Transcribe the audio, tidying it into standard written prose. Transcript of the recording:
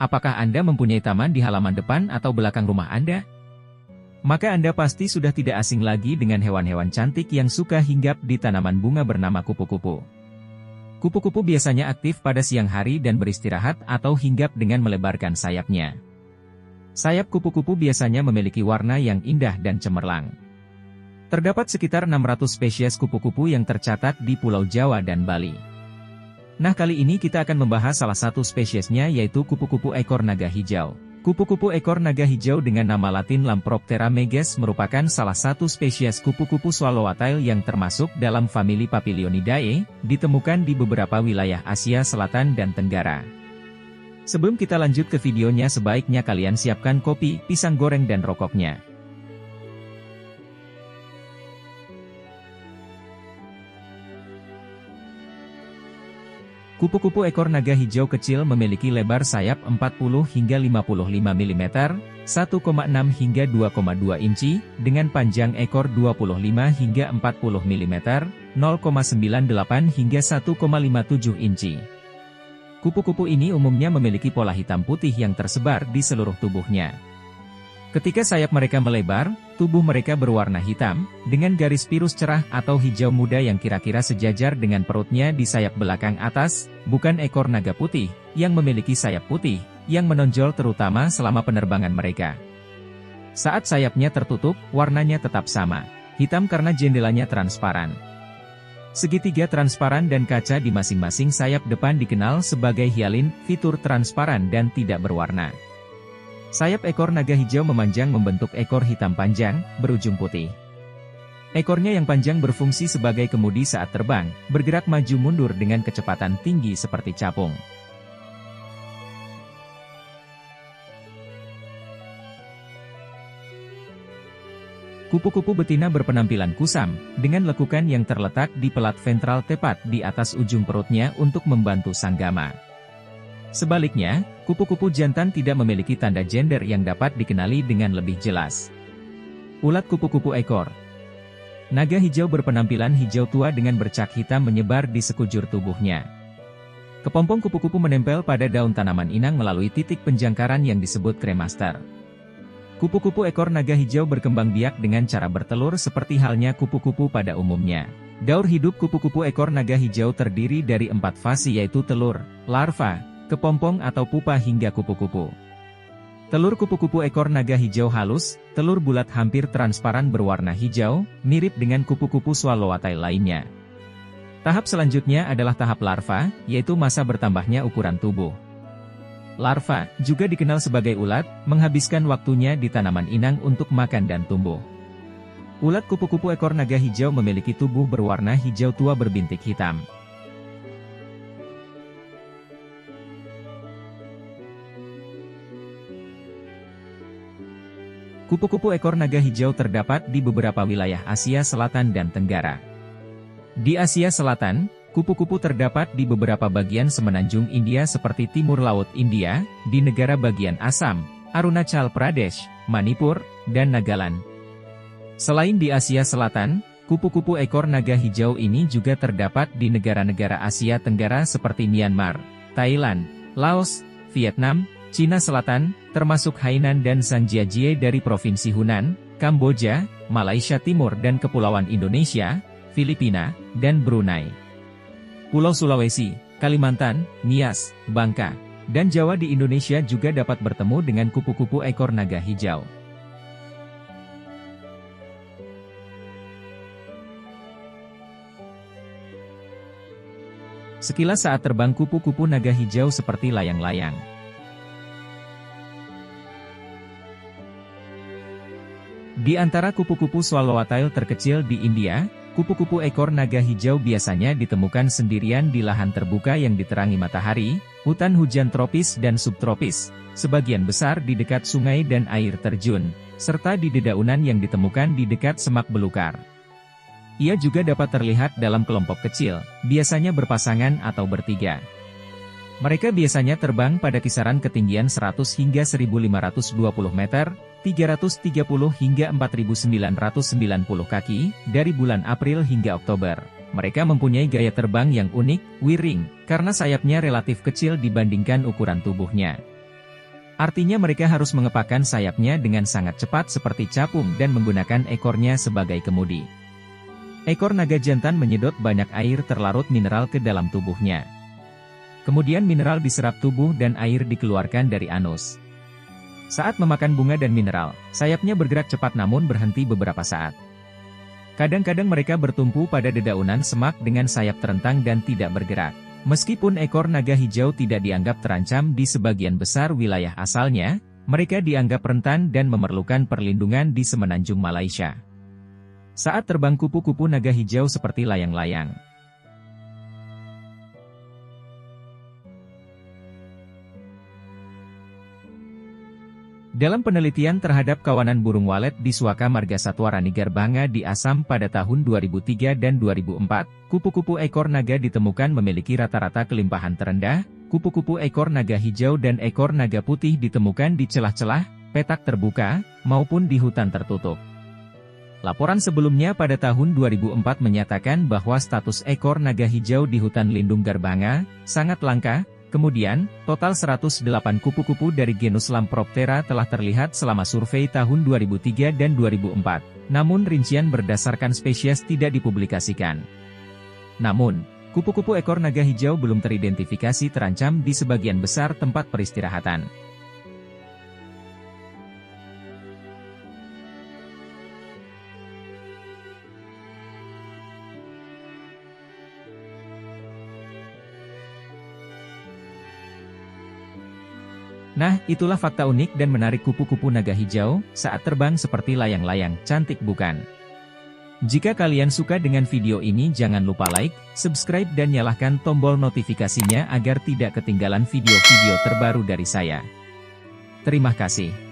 Apakah Anda mempunyai taman di halaman depan atau belakang rumah Anda? Maka Anda pasti sudah tidak asing lagi dengan hewan-hewan cantik yang suka hinggap di tanaman bunga bernama kupu-kupu. Kupu-kupu biasanya aktif pada siang hari dan beristirahat atau hinggap dengan melebarkan sayapnya. Sayap kupu-kupu biasanya memiliki warna yang indah dan cemerlang. Terdapat sekitar 600 spesies kupu-kupu yang tercatat di Pulau Jawa dan Bali. Nah, kali ini kita akan membahas salah satu spesiesnya, yaitu kupu-kupu ekor naga hijau. Kupu-kupu ekor naga hijau dengan nama latin Lamproptera meges merupakan salah satu spesies kupu-kupu swallowtail yang termasuk dalam famili Papilionidae, ditemukan di beberapa wilayah Asia Selatan dan Tenggara. Sebelum kita lanjut ke videonya, sebaiknya kalian siapkan kopi, pisang goreng dan rokoknya. Kupu-kupu ekor naga hijau kecil memiliki lebar sayap 40 hingga 55 mm, 1,6 hingga 2,2 inci, dengan panjang ekor 25 hingga 40 mm, 0,98 hingga 1,57 inci. Kupu-kupu ini umumnya memiliki pola hitam putih yang tersebar di seluruh tubuhnya. Ketika sayap mereka melebar, tubuh mereka berwarna hitam, dengan garis pirus cerah atau hijau muda yang kira-kira sejajar dengan perutnya di sayap belakang atas, bukan ekor naga putih, yang memiliki sayap putih, yang menonjol terutama selama penerbangan mereka. Saat sayapnya tertutup, warnanya tetap sama, hitam karena jendelanya transparan. Segitiga transparan dan kaca di masing-masing sayap depan dikenal sebagai hyalin, fitur transparan dan tidak berwarna. Sayap ekor naga hijau memanjang membentuk ekor hitam panjang, berujung putih. Ekornya yang panjang berfungsi sebagai kemudi saat terbang, bergerak maju mundur dengan kecepatan tinggi seperti capung. Kupu-kupu betina berpenampilan kusam, dengan lekukan yang terletak di pelat ventral tepat di atas ujung perutnya untuk membantu sanggama. Sebaliknya, kupu-kupu jantan tidak memiliki tanda gender yang dapat dikenali dengan lebih jelas. Ulat kupu-kupu ekor naga hijau berpenampilan hijau tua dengan bercak hitam menyebar di sekujur tubuhnya. Kepompong kupu-kupu menempel pada daun tanaman inang melalui titik penjangkaran yang disebut kremaster. Kupu-kupu ekor naga hijau berkembang biak dengan cara bertelur seperti halnya kupu-kupu pada umumnya. Daur hidup kupu-kupu ekor naga hijau terdiri dari 4 fase, yaitu telur, larva, kepompong atau pupa hingga kupu-kupu. Telur kupu-kupu ekor naga hijau halus, telur bulat hampir transparan berwarna hijau, mirip dengan kupu-kupu swallowtail lainnya. Tahap selanjutnya adalah tahap larva, yaitu masa bertambahnya ukuran tubuh. Larva, juga dikenal sebagai ulat, menghabiskan waktunya di tanaman inang untuk makan dan tumbuh. Ulat kupu-kupu ekor naga hijau memiliki tubuh berwarna hijau tua berbintik hitam. Kupu-kupu ekor naga hijau terdapat di beberapa wilayah Asia Selatan dan Tenggara. Di Asia Selatan, kupu-kupu terdapat di beberapa bagian semenanjung India seperti Timur Laut India, di negara bagian Assam, Arunachal Pradesh, Manipur, dan Nagaland. Selain di Asia Selatan, kupu-kupu ekor naga hijau ini juga terdapat di negara-negara Asia Tenggara seperti Myanmar, Thailand, Laos, Vietnam, Cina Selatan, termasuk Hainan dan Sanjiajie dari Provinsi Hunan, Kamboja, Malaysia Timur dan Kepulauan Indonesia, Filipina, dan Brunei. Pulau Sulawesi, Kalimantan, Nias, Bangka, dan Jawa di Indonesia juga dapat bertemu dengan kupu-kupu ekor naga hijau. Sekilas saat terbang kupu-kupu naga hijau seperti layang-layang. Di antara kupu-kupu swallowtail terkecil di India, kupu-kupu ekor naga hijau biasanya ditemukan sendirian di lahan terbuka yang diterangi matahari, hutan hujan tropis dan subtropis, sebagian besar di dekat sungai dan air terjun, serta di dedaunan yang ditemukan di dekat semak belukar. Ia juga dapat terlihat dalam kelompok kecil, biasanya berpasangan atau bertiga. Mereka biasanya terbang pada kisaran ketinggian 100 hingga 1520 meter, 330 hingga 4990 kaki, dari bulan April hingga Oktober. Mereka mempunyai gaya terbang yang unik, whirring, karena sayapnya relatif kecil dibandingkan ukuran tubuhnya. Artinya mereka harus mengepakkan sayapnya dengan sangat cepat seperti capung dan menggunakan ekornya sebagai kemudi. Ekor naga jantan menyedot banyak air terlarut mineral ke dalam tubuhnya. Kemudian mineral diserap tubuh dan air dikeluarkan dari anus. Saat memakan bunga dan mineral, sayapnya bergerak cepat namun berhenti beberapa saat. Kadang-kadang mereka bertumpu pada dedaunan semak dengan sayap terentang dan tidak bergerak. Meskipun ekor naga hijau tidak dianggap terancam di sebagian besar wilayah asalnya, mereka dianggap rentan dan memerlukan perlindungan di semenanjung Malaysia. Saat terbang kupu-kupu naga hijau seperti layang-layang. Dalam penelitian terhadap kawanan burung walet di Suaka Marga Satwa Rani Garbhanga di Assam pada tahun 2003 dan 2004, kupu-kupu ekor naga ditemukan memiliki rata-rata kelimpahan terendah, kupu-kupu ekor naga hijau dan ekor naga putih ditemukan di celah-celah, petak terbuka, maupun di hutan tertutup. Laporan sebelumnya pada tahun 2004 menyatakan bahwa status ekor naga hijau di hutan lindung Garbhanga sangat langka. Kemudian, total 108 kupu-kupu dari genus Lamproptera telah terlihat selama survei tahun 2003 dan 2004. Namun rincian berdasarkan spesies tidak dipublikasikan. Namun, kupu-kupu ekor naga hijau belum teridentifikasi terancam di sebagian besar tempat peristirahatan. Nah, itulah fakta unik dan menarik kupu-kupu naga hijau saat terbang seperti layang-layang, cantik bukan? Jika kalian suka dengan video ini jangan lupa like, subscribe dan nyalakan tombol notifikasinya agar tidak ketinggalan video-video terbaru dari saya. Terima kasih.